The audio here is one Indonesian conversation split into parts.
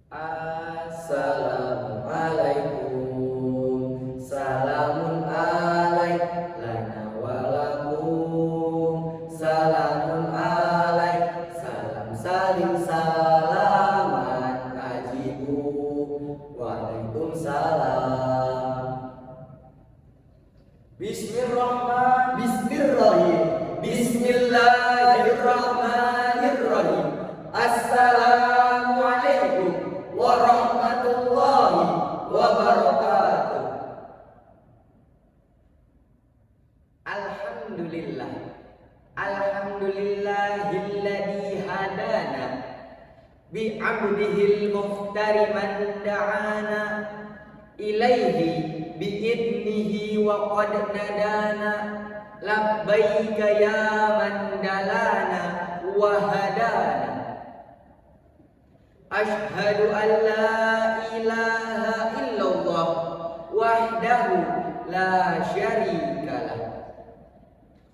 Assalamualaikum, salamun alaik, lana walakum, salamun alaik, salam salim salaman ajibu, waalaikumsalam. Bismillahirrahmanirrahim. Assalamualaikum warahmatullahi wabarakatuh. Alhamdulillah, alhamdulillahilladzi hadana bi'abdihil muhtari man da'ana ilaihi bi'idnihi wa qad nadana labbaika ya man dalana wa hadana. Ashhadu an la ilaha illallah wahdahu la syarikalah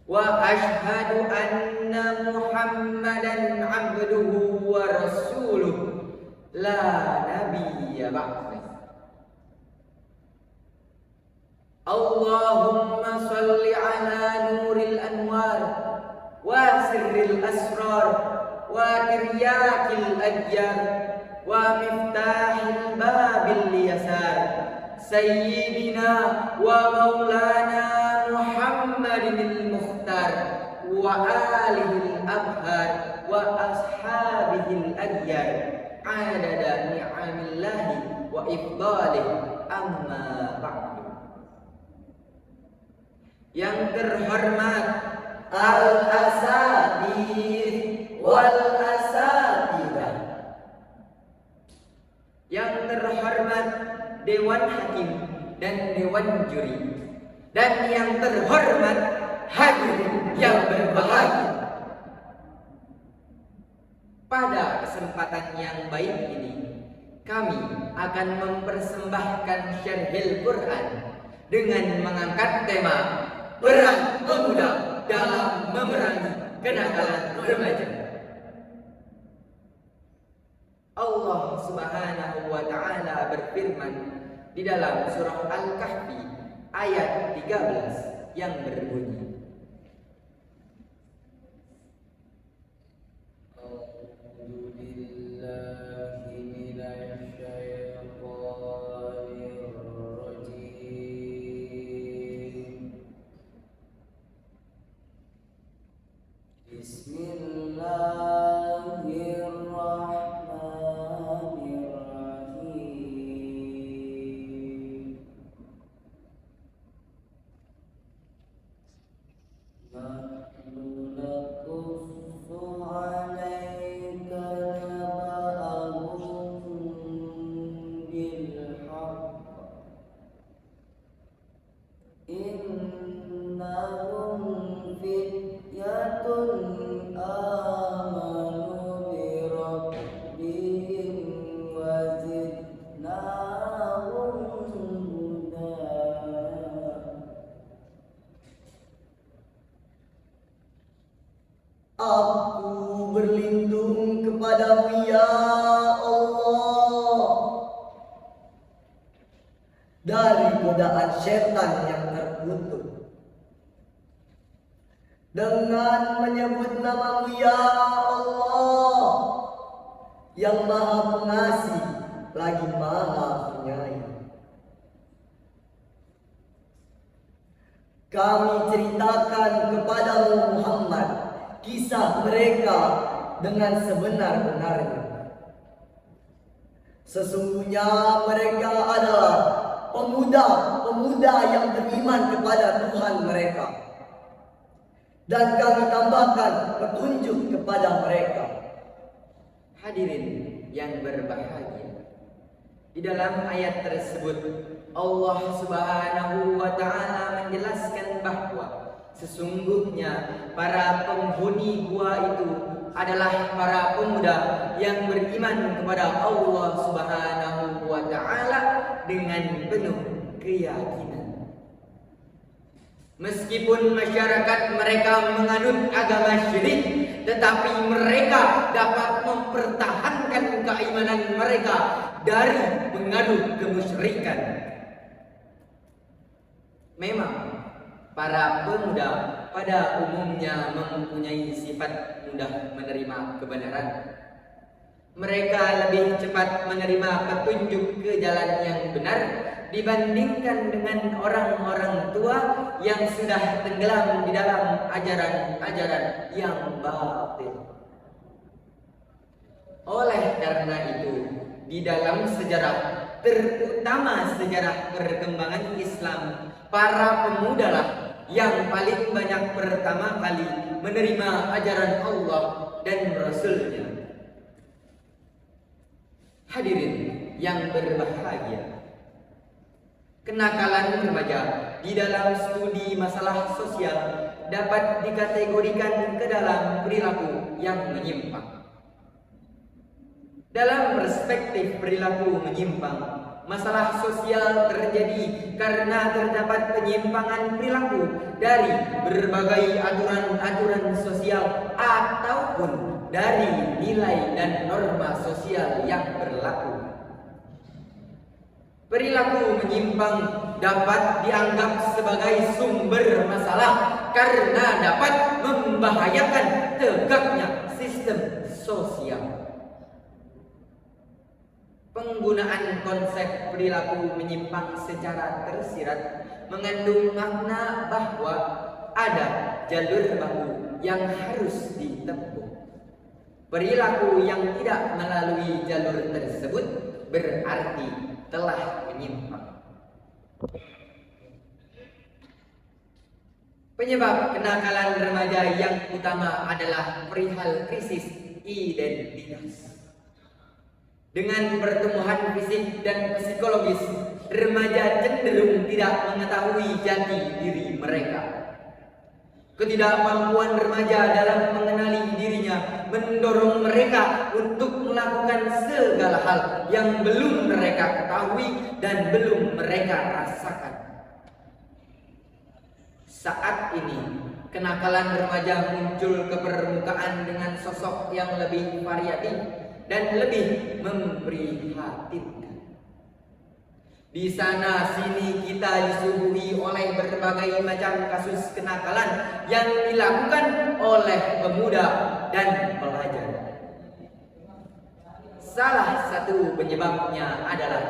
wa ashhadu anna Muhammadan abduhu wa rasuluh la nabiyya ba'dah. Allahumma salli ala nuril anwar wa sirril asrar wa tiryakil ajyar wa miftahil babil yasar sayyidina wa maulana Muhammadinil mukhtar wa alihil abhar wa ashabihil agyar adada ni'amillahi wa ifdalih, amma ba'du. Yang terhormat al-asatidz wal asatidah, yang terhormat dewan hakim dan dewan juri, dan yang terhormat hadirin yang berbahagia. Pada kesempatan yang baik ini, kami akan mempersembahkan syarhil Quran dengan mengangkat tema peran pemuda dalam memerangi kenakalan remaja. Allah Subhanahu wa taala berfirman di dalam surah Al-Kahfi ayat 13 yang berbunyi, Aku berlindung kepadamu ya Allah dari godaan setan yang terkutuk, dengan menyebut namamu ya Allah yang maha pengasih lagi maha penyayang. Kami ceritakan kepadamu Muhammad kisah mereka dengan sebenar-benarnya. Sesungguhnya mereka adalah pemuda-pemuda yang beriman kepada Tuhan mereka, dan kami tambahkan petunjuk kepada mereka. Hadirin yang berbahagia, di dalam ayat tersebut Allah Subhanahu wa taala menjelaskan bahwa sesungguhnya para penghuni gua itu adalah para pemuda yang beriman kepada Allah Subhanahu wa taala dengan penuh keyakinan. Meskipun masyarakat mereka menganut agama syirik, tetapi mereka dapat mempertahankan keimanan mereka dari mengadu kemusyrikan. Memang para pemuda pada umumnya mempunyai sifat mudah menerima kebenaran. Mereka lebih cepat menerima petunjuk ke jalan yang benar dibandingkan dengan orang-orang tua yang sudah tenggelam di dalam ajaran-ajaran yang batil. Oleh karena itu, di dalam sejarah, terutama sejarah perkembangan Islam, para pemuda lah yang paling banyak pertama kali menerima ajaran Allah dan Rasul-Nya. Hadirin yang berbahagia, kenakalan remaja di dalam studi masalah sosial dapat dikategorikan ke dalam perilaku yang menyimpang. Dalam perspektif perilaku menyimpang, masalah sosial terjadi karena terdapat penyimpangan perilaku dari berbagai aturan-aturan sosial ataupun dari nilai dan norma sosial yang berlaku. Perilaku menyimpang dapat dianggap sebagai sumber masalah karena dapat membahayakan tegaknya sistem sosial. Penggunaan konsep perilaku menyimpang secara tersirat mengandung makna bahwa ada jalur baku yang harus ditempuh. Perilaku yang tidak melalui jalur tersebut berarti telah menyimpang. Penyebab kenakalan remaja yang utama adalah perihal krisis identitas. Dengan pertumbuhan fisik dan psikologis, remaja cenderung tidak mengetahui jati diri mereka. Ketidakmampuan remaja dalam mengenali dirinya mendorong mereka untuk melakukan segala hal yang belum mereka ketahui dan belum mereka rasakan. Saat ini, kenakalan remaja muncul ke permukaan dengan sosok yang lebih variatif dan lebih memprihatinkan. Di sana sini kita disuguhi oleh berbagai macam kasus kenakalan yang dilakukan oleh pemuda dan pelajar. Salah satu penyebabnya adalah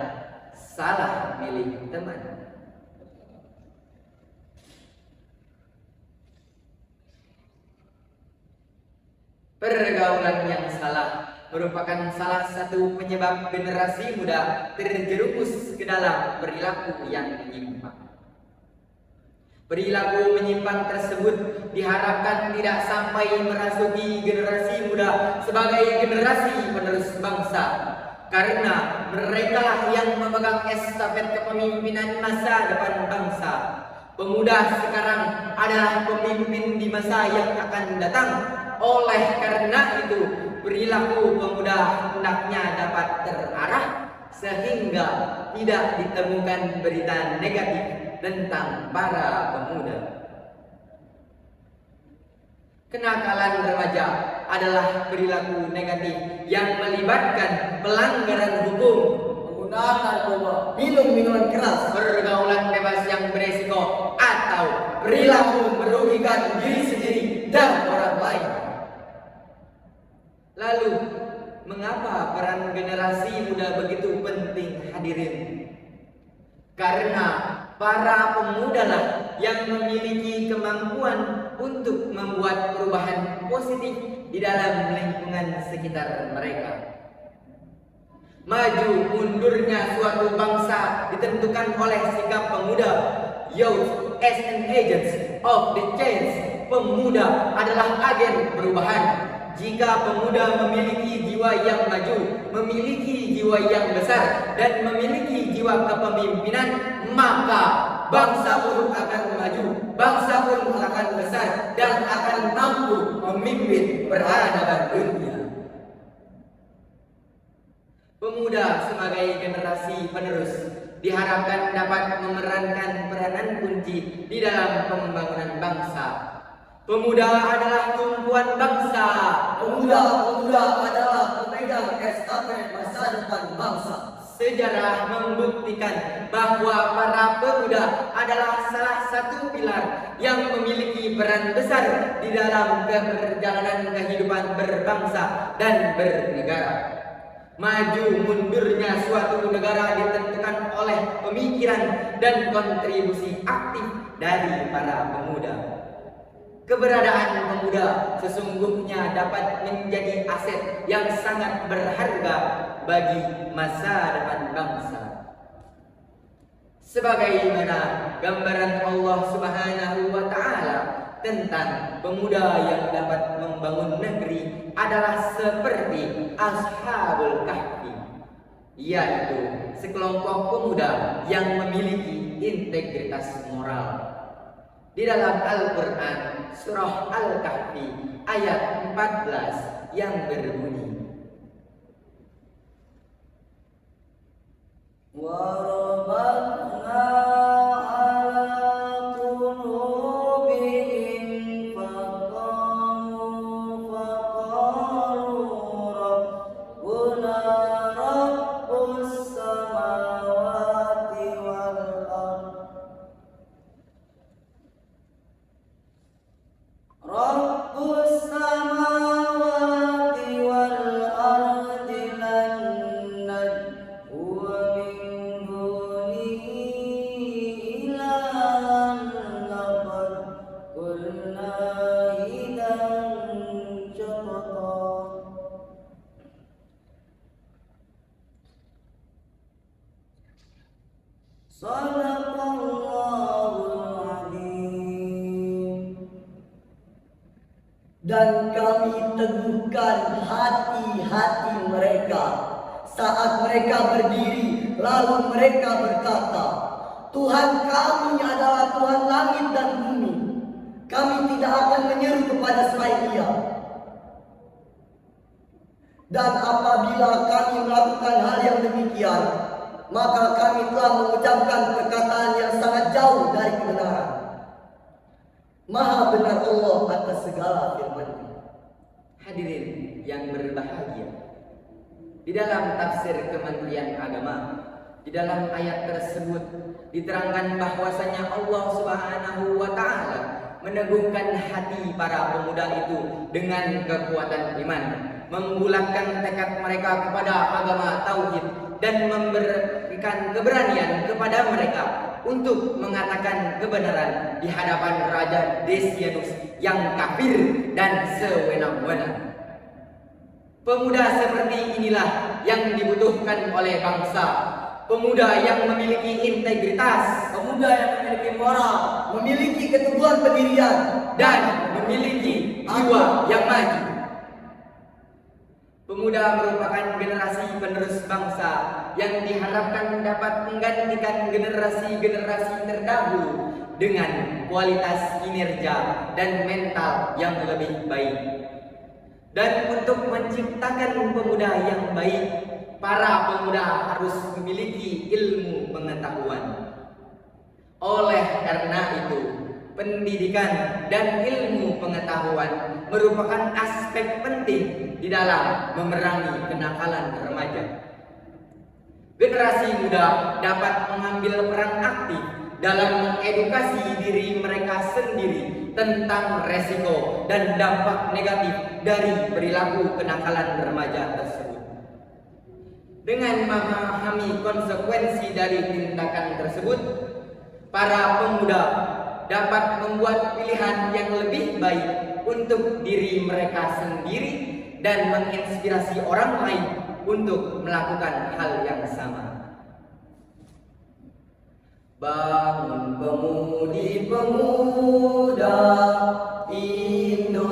salah milih teman. Pergaulan yang salah merupakan salah satu penyebab generasi muda terjerumus ke dalam perilaku yang menyimpang. Perilaku menyimpang tersebut diharapkan tidak sampai merasuki generasi muda sebagai generasi penerus bangsa, karena mereka yang memegang estafet kepemimpinan masa depan bangsa. Pemuda sekarang adalah pemimpin di masa yang akan datang. Oleh karena itu, perilaku pemuda hendaknya dapat terarah sehingga tidak ditemukan berita negatif tentang para pemuda. Kenakalan remaja adalah perilaku negatif yang melibatkan pelanggaran hukum, penggunaan narkoba, minum minuman keras, pergaulan bebas yang beresiko, atau perilaku merugikan diri sendiri dan orang lain. Lalu, mengapa peran generasi muda begitu penting, hadirin? Karena para pemuda lah yang memiliki kemampuan untuk membuat perubahan positif di dalam lingkungan sekitar mereka. Maju mundurnya suatu bangsa ditentukan oleh sikap pemuda. Youth as an agents of the change. Pemuda adalah agen perubahan. Jika pemuda memiliki jiwa yang maju, memiliki jiwa yang besar, dan memiliki jiwa kepemimpinan, maka bangsa pun akan maju, bangsa pun akan besar, dan akan mampu memimpin peradaban dunia. Pemuda sebagai generasi penerus diharapkan dapat memerankan peranan kunci di dalam pembangunan bangsa. Pemuda adalah tumpuan bangsa. Pemuda adalah pemegang memegang estafet masa depan bangsa. Sejarah membuktikan bahwa para pemuda adalah salah satu pilar yang memiliki peran besar di dalam perjalanan kehidupan berbangsa dan bernegara. Maju mundurnya suatu negara ditentukan oleh pemikiran dan kontribusi aktif dari para pemuda. Keberadaan pemuda sesungguhnya dapat menjadi aset yang sangat berharga bagi masa depan bangsa. Sebagaimana gambaran Allah Subhanahu wa taala tentang pemuda yang dapat membangun negeri adalah seperti Ashabul Kahfi, yaitu sekelompok pemuda yang memiliki integritas moral. Di dalam Al-Quran, surah Al-Kahfi ayat 14 yang berbunyi, وَرَبَطْنَا عَلَى قُلُوبِهِمْ فَقَامُوا فَقَالُوا رَبُّنَا رَبُّ السَّمَاوَاتِ وَالْأَرْضِ رَبُّ السَّمَاوَاتِ وَالْأَرْضِ لَن نَّدْعُوَ مِن دُونِهِ إِلَٰهًا لَّقَدْ قُلْنَا إِذًا شَطَطًا. Shadaqallahul Adzim. Dan kami teguhkan hati-hati mereka saat mereka berdiri, lalu mereka berkata, Tuhan kami adalah Tuhan langit dan bumi, kami tidak akan menyeru kepada selain Dia. Dan apabila kami melakukan hal yang demikian, maka kami telah mengucapkan perkataan yang sangat jauh dari kebenaran. Maha benar Allah atas segala firman-Nya. Hadirin yang berbahagia, di dalam tafsir Kementerian Agama, di dalam ayat tersebut diterangkan bahwasanya Allah Subhanahu wa taala meneguhkan hati para pemuda itu dengan kekuatan iman, membulatkan tekad mereka kepada agama tauhid dan memberikan keberanian kepada mereka untuk mengatakan kebenaran di hadapan Raja Decianus yang kafir dan sewenang-wenang. Pemuda seperti inilah yang dibutuhkan oleh bangsa. Pemuda yang memiliki integritas, Pemuda yang memiliki moral, memiliki keteguhan pendirian, dan memiliki jiwa yang maju. Pemuda merupakan generasi penerus bangsa yang diharapkan dapat menggantikan generasi-generasi terdahulu dengan kualitas kinerja dan mental yang lebih baik. Dan untuk menciptakan pemuda yang baik, para pemuda harus memiliki ilmu pengetahuan. Oleh karena itu, pendidikan dan ilmu pengetahuan merupakan aspek penting di dalam memerangi kenakalan remaja. Generasi muda dapat mengambil peran aktif dalam mengedukasi diri mereka sendiri tentang resiko dan dampak negatif dari perilaku kenakalan remaja tersebut. Dengan memahami konsekuensi dari tindakan tersebut, para pemuda dapat membuat pilihan yang lebih baik untuk diri mereka sendiri dan menginspirasi orang lain untuk melakukan hal yang sama. Bangun pemudi-pemuda Indonesia,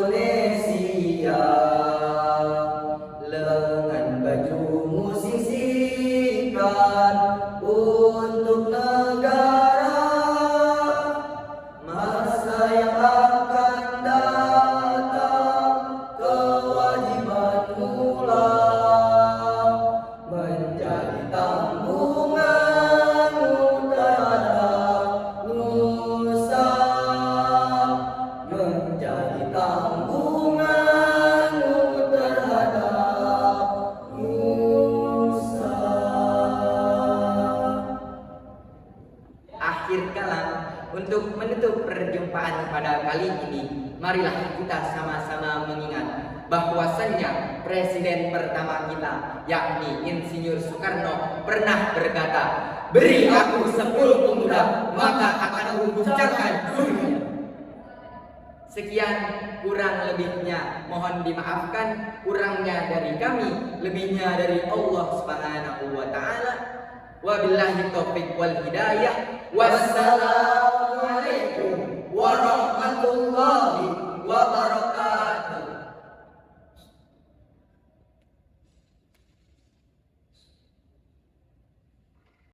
lengan bajumu sisihkan untuk negara. Masa yang akan datang, kewajibanmu lah menjadi tanggunganmu terhadap nusa, menjadi kali ini, marilah kita sama-sama mengingat bahwasannya presiden pertama kita, yakni Insinyur Soekarno, pernah berkata, "Beri aku 10 pemuda, maka akan kuguncangkan dunia." Sekian, kurang lebihnya mohon dimaafkan, kurangnya dari kami, lebihnya dari Allah Subhanahu wa taala. Wabillahi taufiq wal hidayah. Wassalamualaikum warahmatullahi